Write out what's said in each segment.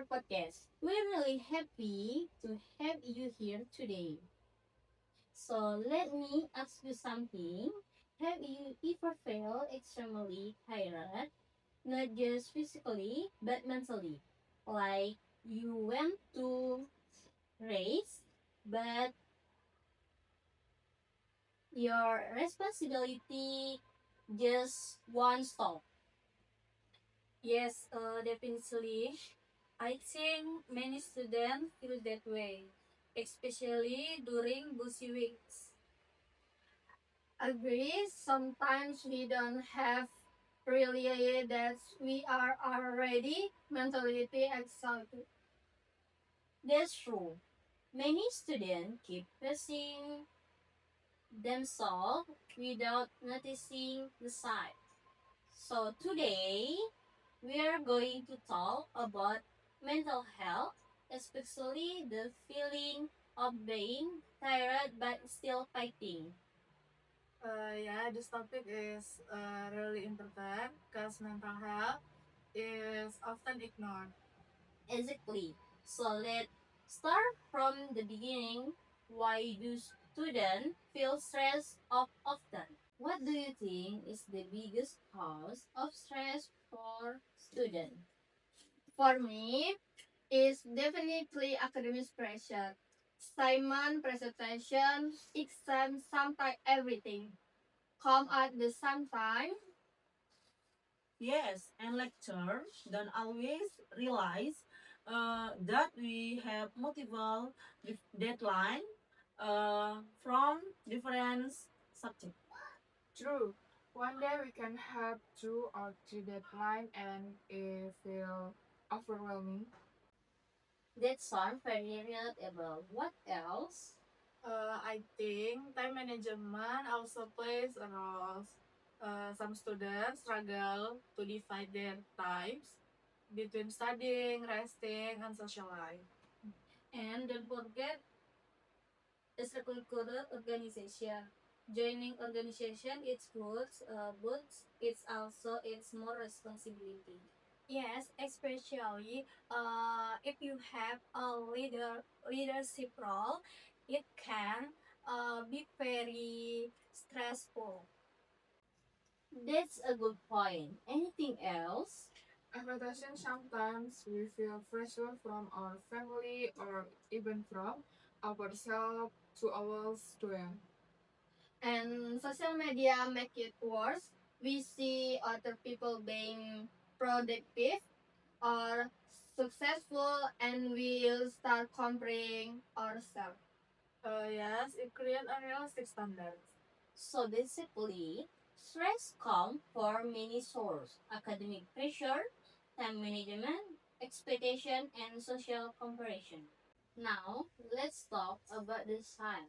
our podcast. We're really happy to have you here today. So let me ask you something. Have you ever felt extremely tired, not just physically, but mentally? Like you went to race, but your responsibility just one stop. Yes, definitely. I think many students feel that way, especially during busy weeks. Agree, sometimes we don't have really that we are already mentally exhausted. That's true. Many students keep pushing themselves without noticing the side. So today we are going to talk about mental health, especially the feeling of being tired but still fighting. Yeah, this topic is really important because mental health is often ignored. Exactly. So let's start from the beginning. Why do students feel stressed often? What do you think is the biggest cause of stress for students? For me, it's definitely academic pressure. Simon presentation, exam, sometimes everything come at the same time. Yes, and lecturer don't always realize that we have multiple deadline from different subjects. True. One day we can have two or three deadline and it feel overwhelming. That sounds very relatable. What else? I think time management also plays a role. Some students struggle to divide their times between studying, resting, and social life. And don't forget extracurricular organization. Joining organization it's good, but it's also it's more responsibility. Yes, especially if you have a leadership role, it can be very stressful. That's a good point. Anything else? Expectation sometimes we feel pressure from our family or even from ourselves to our student. And social media make it worse. We see other people being productive or successful, and we'll start comparing ourselves. Yes, it creates unrealistic standards. So basically, stress comes for many sources: academic pressure, time management, expectation, and social comparison. Now, let's talk about the sign.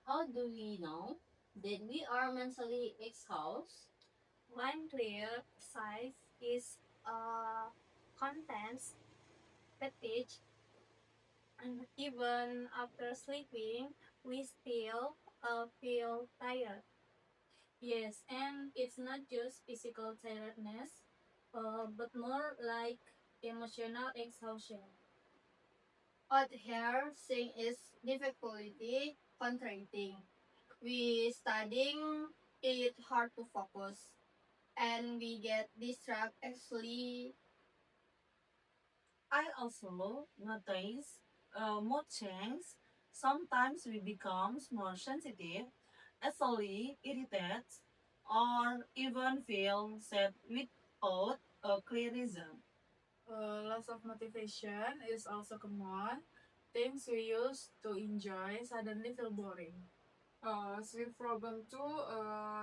How do we know that we are mentally exhausted? One clear size is contents fatigue, and even after sleeping, we still feel tired. Yes, and it's not just physical tiredness, but more like emotional exhaustion. Out here, saying is difficulty concentrating. We studying it hard to focus, and we get distracted easily. I also notice mood change. Sometimes we become more sensitive, easily irritated, or even feel sad without a clear reason. Loss of motivation is also common. Things we used to enjoy suddenly feel boring. Sleep problem too.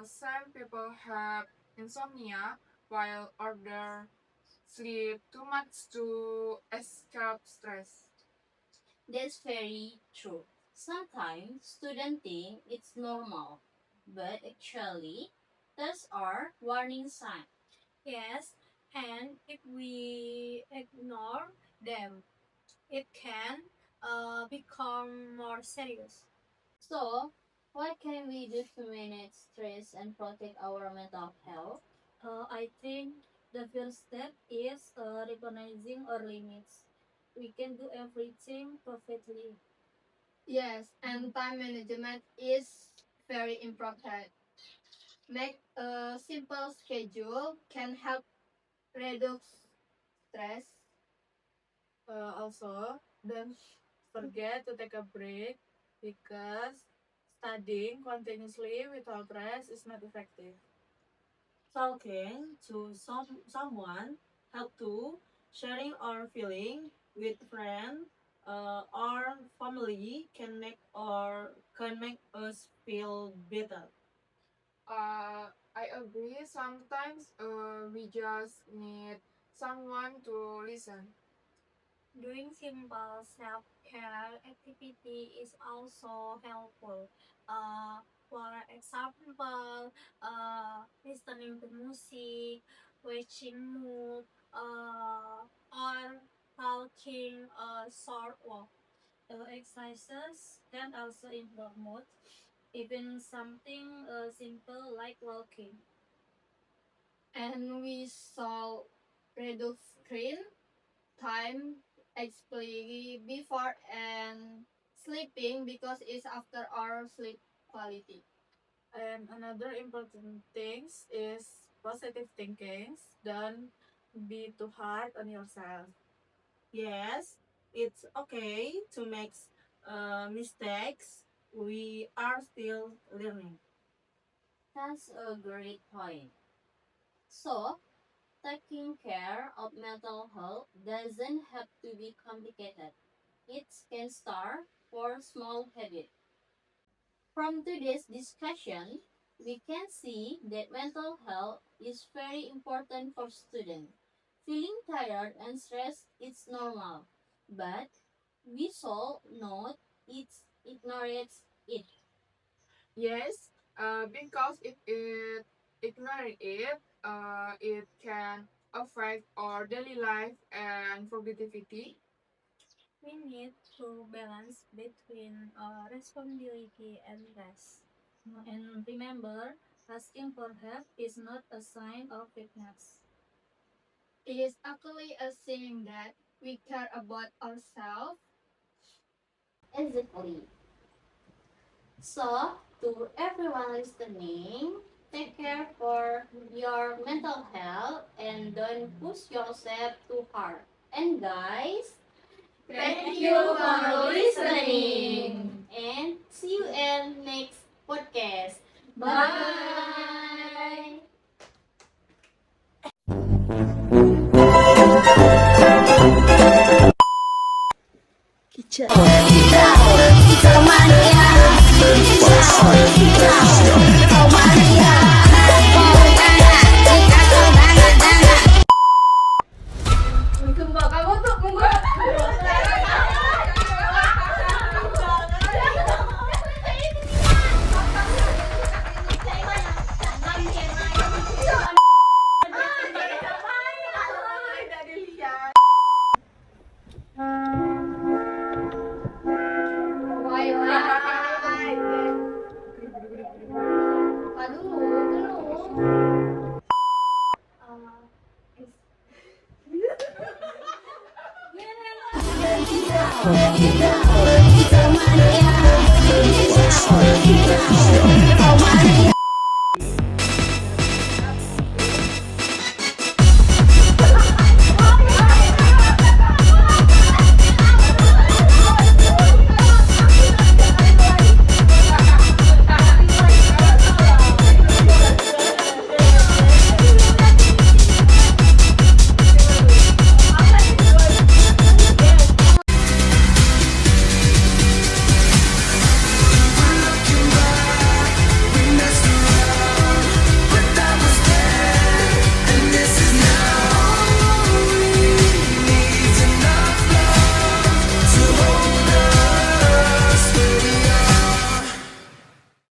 Some people have insomnia while others sleep too much to escape stress. That's very true. Sometimes students think it's normal, but actually, those are warning signs. Yes, and if we ignore them, it can become more serious. So, what can we do to manage stress and protect our mental health? I think the first step is recognizing our limits. we can do everything perfectly. Yes, and time management is very important. Make a simple schedule can help reduce stress. Also, don't forget to take a break because studying continuously without rest is not effective. Talking to someone help too. Sharing our feeling with friend or family can make us feel better. I agree. Sometimes we just need someone to listen. Doing simple self-care activity is also helpful. For example, listening to music, watching movie, or taking a short walk. Exercises can also improve mood, even something simple like walking. And we saw reduce screen time especially before and sleeping because it's after our sleep quality. And another important thing is positive thinking. Don't be too hard on yourself. Yes, it's okay to make mistakes. We are still learning. That's a great point. So, taking care of mental health doesn't have to be complicated. It can start for small habits. From today's discussion, we can see that mental health is very important for students. Feeling tired and stressed is normal, but we should not ignore it. Yes, because if it ignore it, it can affect our daily life and productivity. We need to balance between responsibility and rest. And remember, asking for help is not a sign of weakness. It is actually a saying that we care about ourselves. Exactly. So, to everyone listening, take care for your mental health and don't push yourself too hard. And guys, Thank you for listening. And see you in next podcast. Bye. Sumpah kamu tuh membuat Aduh, belum. Kita